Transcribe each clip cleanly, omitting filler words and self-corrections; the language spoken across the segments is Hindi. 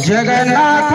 जगन्नाथ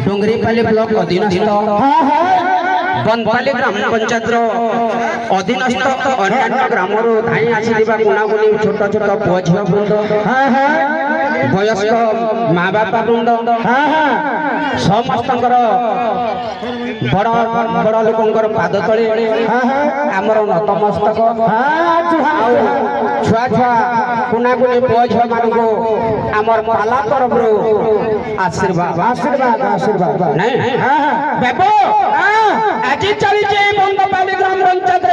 डोंगरीपाली ब्लॉक अधीनस्थ बनपाली ग्राम पंचायत अधीनस्थ अन्य ग्राम धाई आसिथिबा गुणागुणी छोट छोट पुओ झियो वृंद वयस्क माँ बापा वृंद समस्त बड़ बड़ लोकंकर पाद तले आमर नतमस्तक छुआ छुआ गुणागुणी पुओ झियो मानकु आमर पाला तरफ आशीर्वाद आशीर्वाद आशीर्वाद नहीं बाबू आज चली बंदपाली ग्राम पंचायत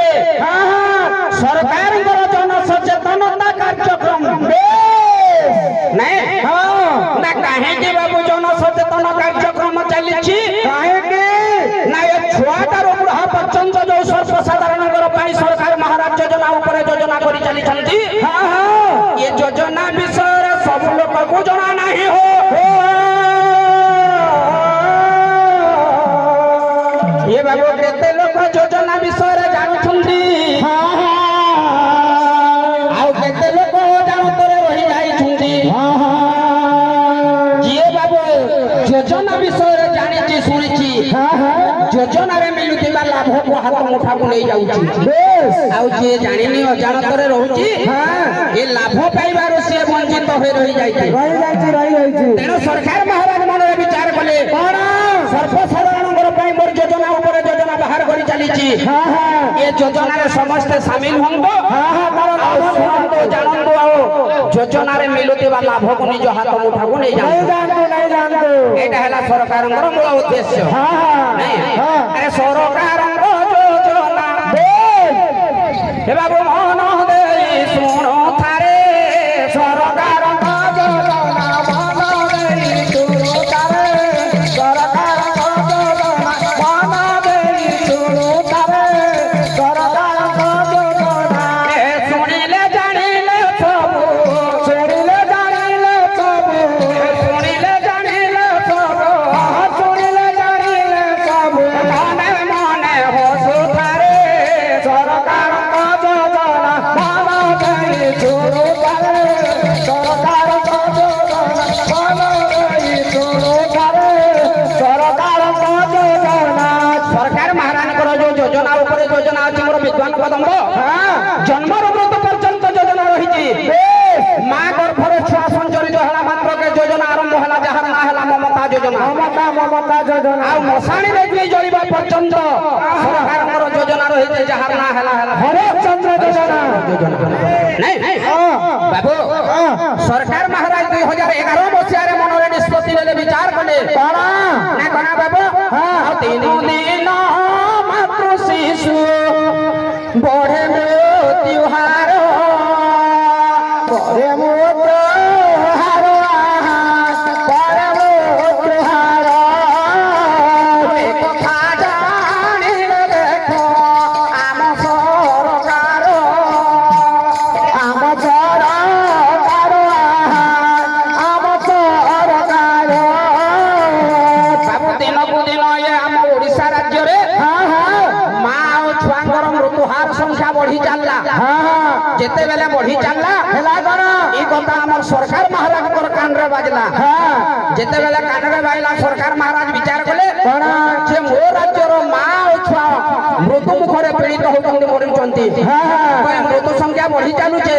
सरकार जन सचेतनता कार्यक्रम नहीं कहीं बाबू जन सचेतन कार्यक्रम चली छुआटार बुढ़ा पर्यंत जो सर्वसाधारण सरकार महाराज योजना उपर योजना कर चली ये योजना विषय सब लोक को जना नहीं हो ये बाबू केते लोक योजना विषय जानुछंती आउ केते लोक जानतरे रही जाइछंती ये बाबू योजना विषय जानिछि सुनिछि योजना रे मिलुथिबा लाभ को हाथ मुठा को नहीं जाउछि आउ जे जानिनी अजानतरे रहउछि ए लाभ पाइबारो से वंचित होय रही जाइछि तेनो सरकार महाराज मन रे विचार कले सर्वसाधारण मोर योजना ऊपर योजना बाहर करी चली ये योजना रे समस्त शामिल होंबो जानंदो आओ योजना रे मिलुथिबा लाभ को निज हाथ मुठा को नहीं जानतो एटा हला सरकार मूल उद्देश्य अरे सरकार योजना हे बाबू मन दे सुनो थारे सरकार योजना मन दे सुनो थारे सरकार जन्मर मृत्यु पर्यंत योजना रही माँ गर्भर छुआ संचरित होला मात्र के योजना आरंभ होला जहार ना होला ममता योजना ममता योजना आ मसाणी रे भी जलिबा पर्यंत सरकार योजना रही जहार ना होला हरेक चंद्र योजना नहीं बाबू सरकार महाराज 2011 मसिया रे मनरे निष्पत्ति ले विचार कले ना कना बाबू आ तीनों दिन मात्र शिशु बढ़े त्योहार बढ़े त्योहार कथा जानिले देख आम सरकार बाबू दिनकू दिन ये आम ओडिशा राज्य रे मृत्युहार संख्या बढ़ी चलला जेते बेले बढ़ी चलला हेला कोन ई कथा हमर सरकार महाराज कर कान रे बाजला जेते बेले कान रे बाजला सरकार महाराज विचार कले कोन जे मो राज्य रो मां ओ छुआ मृत्यु मुखरे पीड़ित होतंती मरुचंती मृत्यु संख्या बढ़ी चालू छे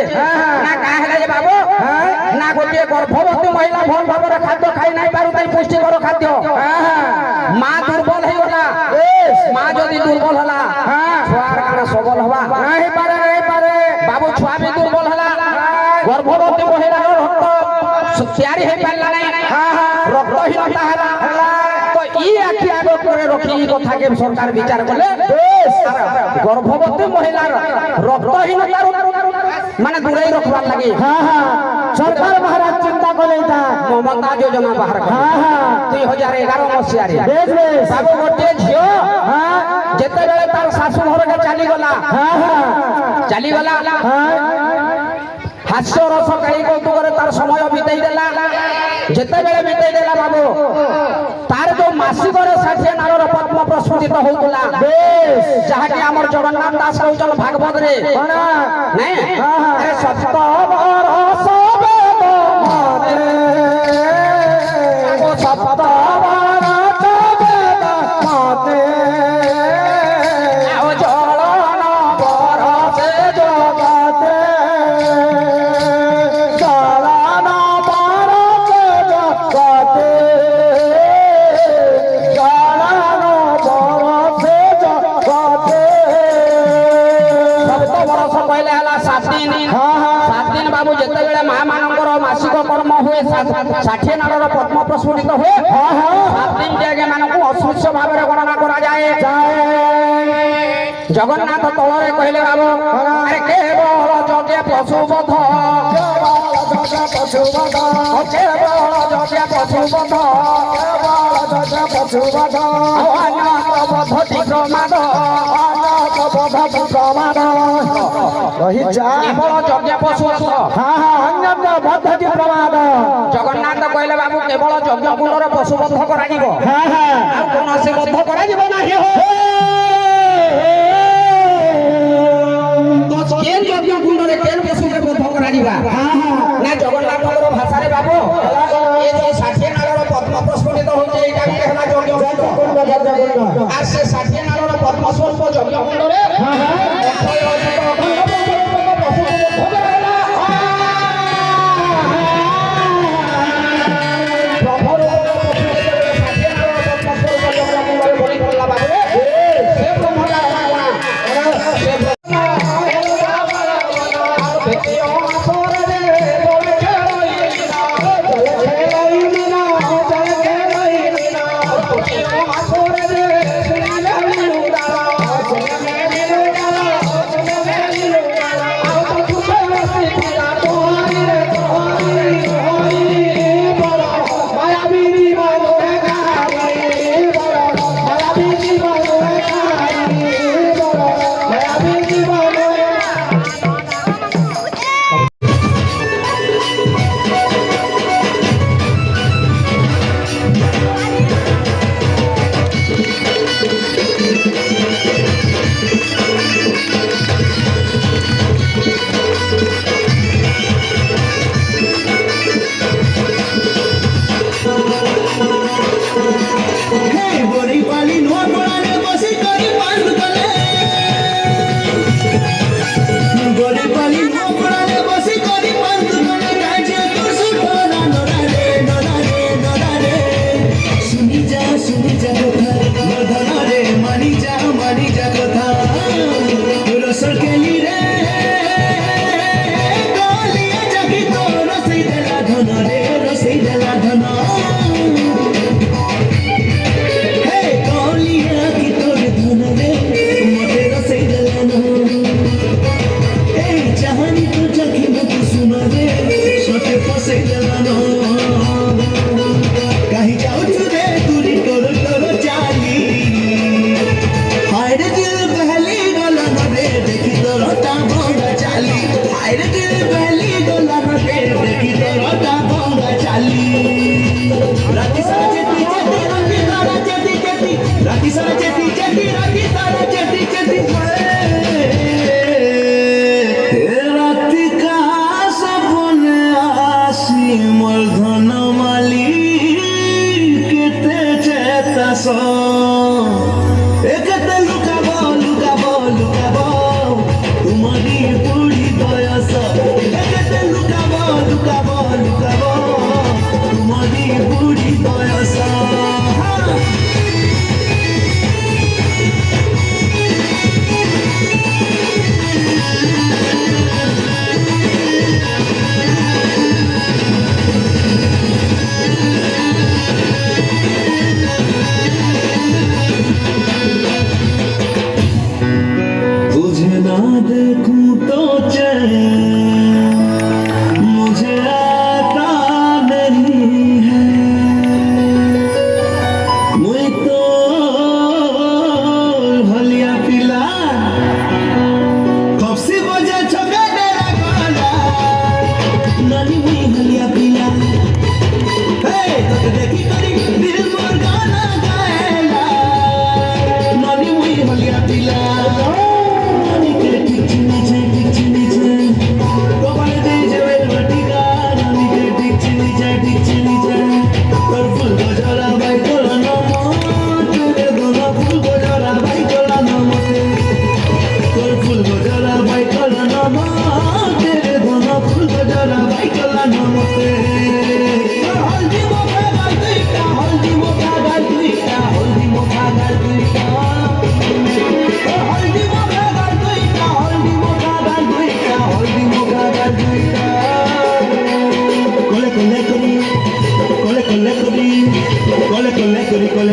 ना का हेला जे बाबू ना गोटे गर्भवती महिला भल भाବରେ खाद्य खाइ नै पारु तै पुष्टिकर खाद्य मां दुर्बल हे गला मां जदी दुर्बल हला छुआर काना सबल हवा नहीं पारे बाबू छुआ भी दुर्बल हला गर्भवती महिला रक्त तैयारी हे पाला नहीं रक्तहीनता हला तो ই আখি আগ করে রখি এই কথাকে সরকার বিচার কলে গর্ভবতী মহিলার রক্তহীনতার মানে দূরেই রখবার লাগি সরকার মহারাজ চিন্তা করে এটা মমতা যোজনা বাহার করে 2011 মସିହାରେ বাবু গোটে ঝিও যেতেবেলে তার শাশু ঘরকে চালিগলা হাস্য রস কাহি কৌতুকরে তার সময় বিতেই দেলা যেতেবেলে বিতেই দেলা বাবু তার যে মাসিকরে 60 নারর পদ্ম প্রস্ফুটিত হউতলা যাহাকি আমার জগন্নাথ দাস কৌচন ভাগবত রে নাই আরে সপ্ত বরষ বেদ মতে সপ্ত বরষ বেদ মতে জলন বরষে জগতে জলন বরষে জগতে জলন বরষে জগতে সপ্ত বরষ কইলে হলা 7 দিন বাবু যেতেবেলে মা মানଙ୍କର মাসিক কর্ম ହୁଏ 60 নারର পদ্ম প্রস্ফুটিত ହୁଏ 7 দিন জায়গা ମାନଙ୍କୁ অস্পৃশ্য ভাবে গণনা করা যায় জগন্নাথ তলরে কহিলে বাবু আরে কেবল যজ্ঞে পশুবধ কেবল যজ্ঞে পশুবধ অনাথ পদ্ধতি প্রমাদ কেবল যজ্ঞ পশুবধ পদ্ধতি প্রমাদ জগন্নাথ কহিলে বাবু কেবল যজ্ঞ কুণ্ডরে পশুবদ্ধ କରାଯିବ ଆଉ କୌଣସି ବଦ୍ଧ କରାଯିବ ନାହିଁ କେନ୍ ଯଜ୍ଞ କୁଣ୍ଡରେ କେନ୍ ପଶୁକେ ବଦ୍ଧ କରାଯିବା ନା ଜଗନ୍ନାଥଙ୍କର ଭାଷାରେ ବାବୁ ଏ ଯୋଉ 60 ନାଳର ପଦ୍ମ ପ୍ରସ୍ଫୁଟିତ ହଉଛି ଏଇଟା ଗୋଟେ ହେଲା ଯଜ୍ଞ କୁଣ୍ଡ আর ସେ 60 ନାଳର ପଦ୍ମ ସ୍ୱଳ୍ପ ଯଜ୍ଞ କୁଣ୍ଡରେ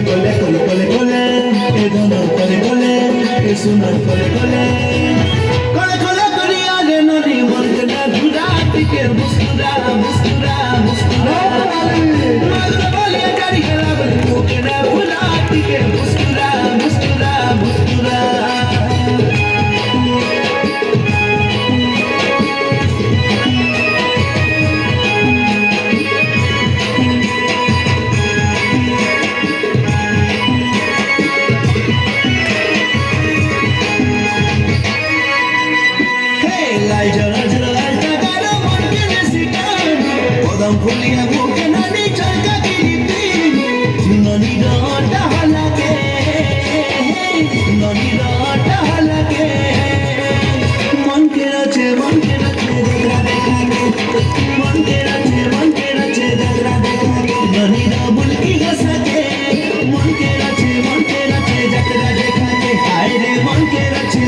কলে কলে কলে কলে এ ধন কলে কলে এ সোনার কলে কলে কলে কলে করিয়া রে নদী মনকে না ঘুরা টিকে মুস্কুরা মুস্কুরা মুস্কুরা মাগরে বলে গাড়ি গেলা বলে মুখে না ঘুরা টিকে মুস্কুরা মুস্কুরা মুস্কুরা ফুলিয়া বুকে নানি চরকা গিরিপি ননি রটা হলাকে ননি রটা হলাকে মন কে রাছে দেখরা দেখাকে মন কে রাছে দেখরা দেখাকে ননি রাবুল কি হসাকে মন কে রাছে দেখরা দেখাকে হায় রে মন কে রাছে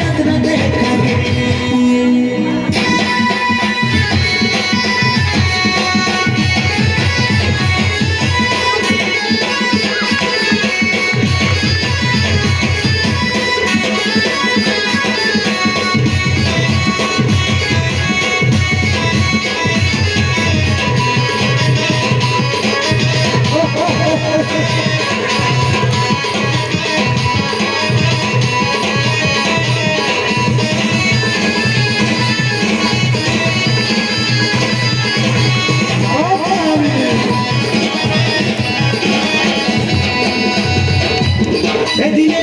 দেখরা দেখাকে এদিকে